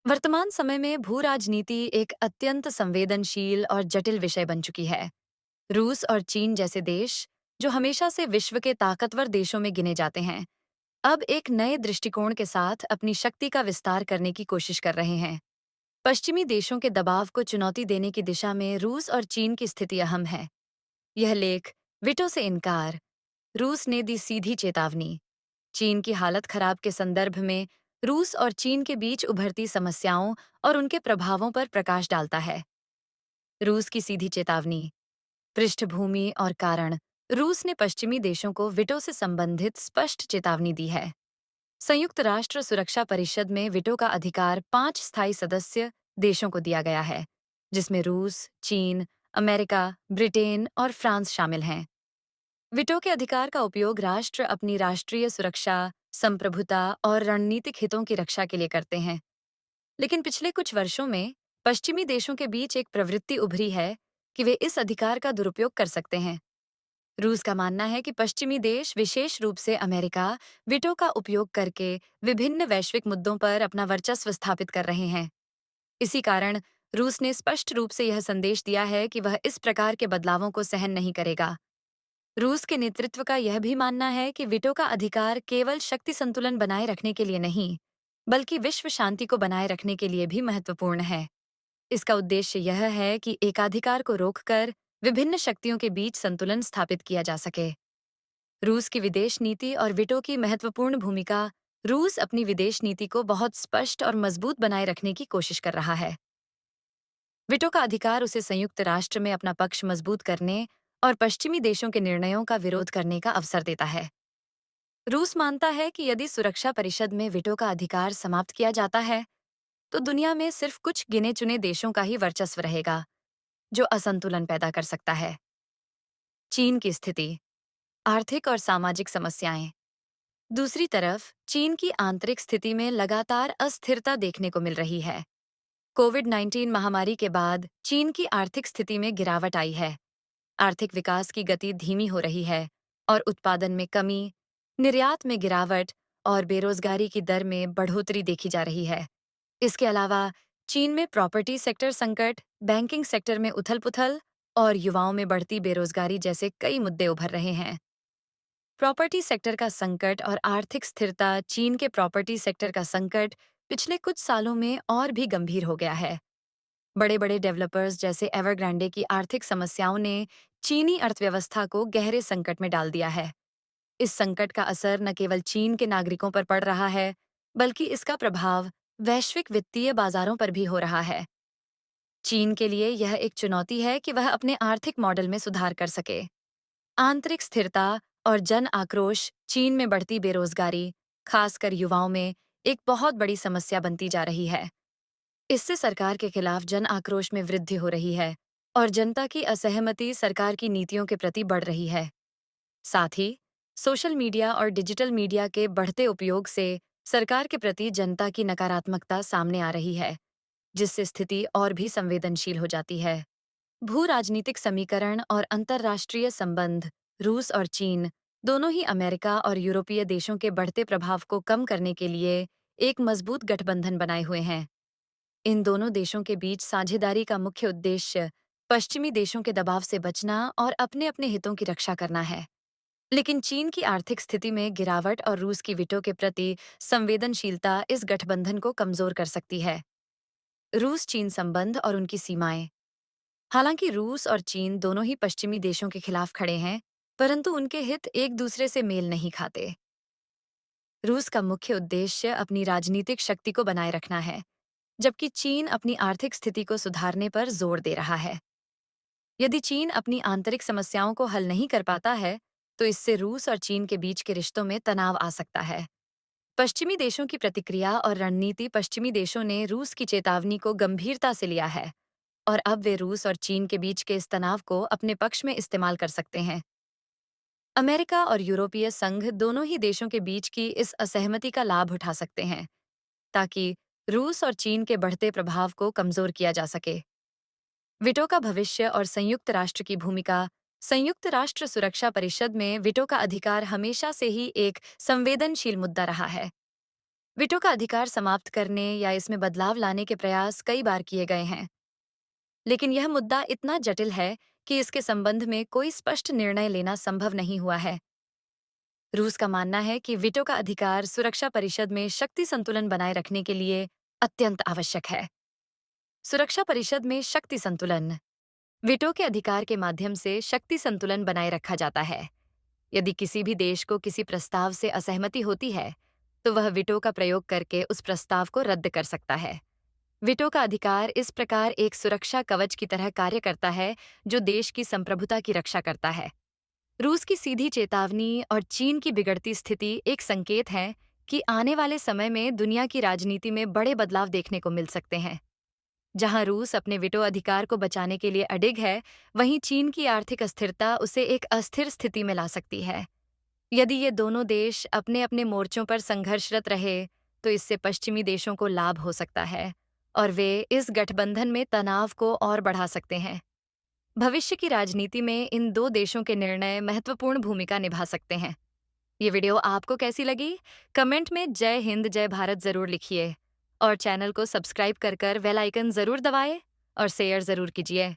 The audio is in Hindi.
वर्तमान समय में भू राजनीति एक अत्यंत संवेदनशील और जटिल विषय बन चुकी है। रूस और चीन जैसे देश, जो हमेशा से विश्व के ताकतवर देशों में गिने जाते हैं, अब एक नए दृष्टिकोण के साथ अपनी शक्ति का विस्तार करने की कोशिश कर रहे हैं। पश्चिमी देशों के दबाव को चुनौती देने की दिशा में रूस और चीन की स्थिति अहम है। यह लेख विटो से इनकार, रूस ने दी सीधी चेतावनी, चीन की हालत खराब के संदर्भ में रूस और चीन के बीच उभरती समस्याओं और उनके प्रभावों पर प्रकाश डालता है। रूस की सीधी चेतावनी, पृष्ठभूमि और कारण। रूस ने पश्चिमी देशों को विटो से संबंधित स्पष्ट चेतावनी दी है। संयुक्त राष्ट्र सुरक्षा परिषद में विटो का अधिकार 5 स्थायी सदस्य देशों को दिया गया है, जिसमें रूस, चीन, अमेरिका, ब्रिटेन और फ्रांस शामिल हैं। विटो के अधिकार का उपयोग राष्ट्र अपनी राष्ट्रीय सुरक्षा, संप्रभुता और रणनीतिक हितों की रक्षा के लिए करते हैं। लेकिन पिछले कुछ वर्षों में पश्चिमी देशों के बीच एक प्रवृत्ति उभरी है कि वे इस अधिकार का दुरुपयोग कर सकते हैं। रूस का मानना है कि पश्चिमी देश, विशेष रूप से अमेरिका, विटो का उपयोग करके विभिन्न वैश्विक मुद्दों पर अपना वर्चस्व स्थापित कर रहे हैं। इसी कारण रूस ने स्पष्ट रूप से यह संदेश दिया है कि वह इस प्रकार के बदलावों को सहन नहीं करेगा। रूस के नेतृत्व का यह भी मानना है कि विटो का अधिकार केवल शक्ति संतुलन बनाए रखने के लिए नहीं, बल्कि विश्व शांति को बनाए रखने के लिए भी महत्वपूर्ण है। इसका उद्देश्य यह है कि एकाधिकार को रोककर विभिन्न शक्तियों के बीच संतुलन स्थापित किया जा सके। रूस की विदेश नीति और विटो की महत्वपूर्ण भूमिका। रूस अपनी विदेश नीति को बहुत स्पष्ट और मजबूत बनाए रखने की कोशिश कर रहा है। विटो का अधिकार उसे संयुक्त राष्ट्र में अपना पक्ष मजबूत करने और पश्चिमी देशों के निर्णयों का विरोध करने का अवसर देता है। रूस मानता है कि यदि सुरक्षा परिषद में विटो का अधिकार समाप्त किया जाता है, तो दुनिया में सिर्फ कुछ गिने चुने देशों का ही वर्चस्व रहेगा, जो असंतुलन पैदा कर सकता है। चीन की स्थिति, आर्थिक और सामाजिक समस्याएं। दूसरी तरफ, चीन की आंतरिक स्थिति में लगातार अस्थिरता देखने को मिल रही है। कोविड-19 महामारी के बाद चीन की आर्थिक स्थिति में गिरावट आई है। आर्थिक विकास की गति धीमी हो रही है और उत्पादन में कमी, निर्यात में गिरावट और बेरोजगारी की दर में बढ़ोतरी देखी जा रही है। इसके अलावा चीन में प्रॉपर्टी सेक्टर संकट, बैंकिंग सेक्टर में उथल-पुथल और युवाओं में बढ़ती बेरोजगारी जैसे कई मुद्दे उभर रहे हैं। प्रॉपर्टी सेक्टर का संकट और आर्थिक स्थिरता। चीन के प्रॉपर्टी सेक्टर का संकट पिछले कुछ सालों में और भी गंभीर हो गया है। बड़े बड़े डेवलपर्स जैसे एवरग्रांडे की आर्थिक समस्याओं ने चीनी अर्थव्यवस्था को गहरे संकट में डाल दिया है। इस संकट का असर न केवल चीन के नागरिकों पर पड़ रहा है, बल्कि इसका प्रभाव वैश्विक वित्तीय बाजारों पर भी हो रहा है। चीन के लिए यह एक चुनौती है कि वह अपने आर्थिक मॉडल में सुधार कर सके। आंतरिक स्थिरता और जन आक्रोश। चीन में बढ़ती बेरोजगारी, खासकर युवाओं में, एक बहुत बड़ी समस्या बनती जा रही है। इससे सरकार के खिलाफ जन आक्रोश में वृद्धि हो रही है और जनता की असहमति सरकार की नीतियों के प्रति बढ़ रही है। साथ ही सोशल मीडिया और डिजिटल मीडिया के बढ़ते उपयोग से सरकार के प्रति जनता की नकारात्मकता सामने आ रही है, जिससे स्थिति और भी संवेदनशील हो जाती है। भू राजनीतिक समीकरण और अंतर्राष्ट्रीय संबंध। रूस और चीन दोनों ही अमेरिका और यूरोपीय देशों के बढ़ते प्रभाव को कम करने के लिए एक मजबूत गठबंधन बनाए हुए हैं। इन दोनों देशों के बीच साझेदारी का मुख्य उद्देश्य पश्चिमी देशों के दबाव से बचना और अपने अपने हितों की रक्षा करना है। लेकिन चीन की आर्थिक स्थिति में गिरावट और रूस की विटो के प्रति संवेदनशीलता इस गठबंधन को कमजोर कर सकती है। रूस चीन संबंध और उनकी सीमाएं। हालांकि रूस और चीन दोनों ही पश्चिमी देशों के खिलाफ खड़े हैं, परंतु उनके हित एक दूसरे से मेल नहीं खाते। रूस का मुख्य उद्देश्य अपनी राजनीतिक शक्ति को बनाए रखना है, जबकि चीन अपनी आर्थिक स्थिति को सुधारने पर जोर दे रहा है। यदि चीन अपनी आंतरिक समस्याओं को हल नहीं कर पाता है, तो इससे रूस और चीन के बीच के रिश्तों में तनाव आ सकता है। पश्चिमी देशों की प्रतिक्रिया और रणनीति। पश्चिमी देशों ने रूस की चेतावनी को गंभीरता से लिया है और अब वे रूस और चीन के बीच के इस तनाव को अपने पक्ष में इस्तेमाल कर सकते हैं। अमेरिका और यूरोपीय संघ दोनों ही देशों के बीच की इस असहमति का लाभ उठा सकते हैं, ताकि रूस और चीन के बढ़ते प्रभाव को कमजोर किया जा सके। विटो का भविष्य और संयुक्त राष्ट्र की भूमिका। संयुक्त राष्ट्र सुरक्षा परिषद में विटो का अधिकार हमेशा से ही एक संवेदनशील मुद्दा रहा है। वीटो का अधिकार समाप्त करने या इसमें बदलाव लाने के प्रयास कई बार किए गए हैं, लेकिन यह मुद्दा इतना जटिल है कि इसके संबंध में कोई स्पष्ट निर्णय लेना संभव नहीं हुआ है। रूस का मानना है कि वीटो का अधिकार सुरक्षा परिषद में शक्ति संतुलन बनाए रखने के लिए अत्यंत आवश्यक है। सुरक्षा परिषद में शक्ति संतुलन। वीटो के अधिकार के माध्यम से शक्ति संतुलन बनाए रखा जाता है। यदि किसी भी देश को किसी प्रस्ताव से असहमति होती है, तो वह वीटो का प्रयोग करके उस प्रस्ताव को रद्द कर सकता है। वीटो का अधिकार इस प्रकार एक सुरक्षा कवच की तरह कार्य करता है, जो देश की संप्रभुता की रक्षा करता है। रूस की सीधी चेतावनी और चीन की बिगड़ती स्थिति एक संकेत है कि आने वाले समय में दुनिया की राजनीति में बड़े बदलाव देखने को मिल सकते हैं। जहां रूस अपने वीटो अधिकार को बचाने के लिए अडिग है, वहीं चीन की आर्थिक अस्थिरता उसे एक अस्थिर स्थिति में ला सकती है। यदि ये दोनों देश अपने अपने मोर्चों पर संघर्षरत रहे, तो इससे पश्चिमी देशों को लाभ हो सकता है और वे इस गठबंधन में तनाव को और बढ़ा सकते हैं। भविष्य की राजनीति में इन दो देशों के निर्णय महत्वपूर्ण भूमिका निभा सकते हैं। ये वीडियो आपको कैसी लगी? कमेंट में जय हिंद जय भारत जरूर लिखिए और चैनल को सब्सक्राइब कर बेल आइकन जरूर दबाएं और शेयर जरूर कीजिए।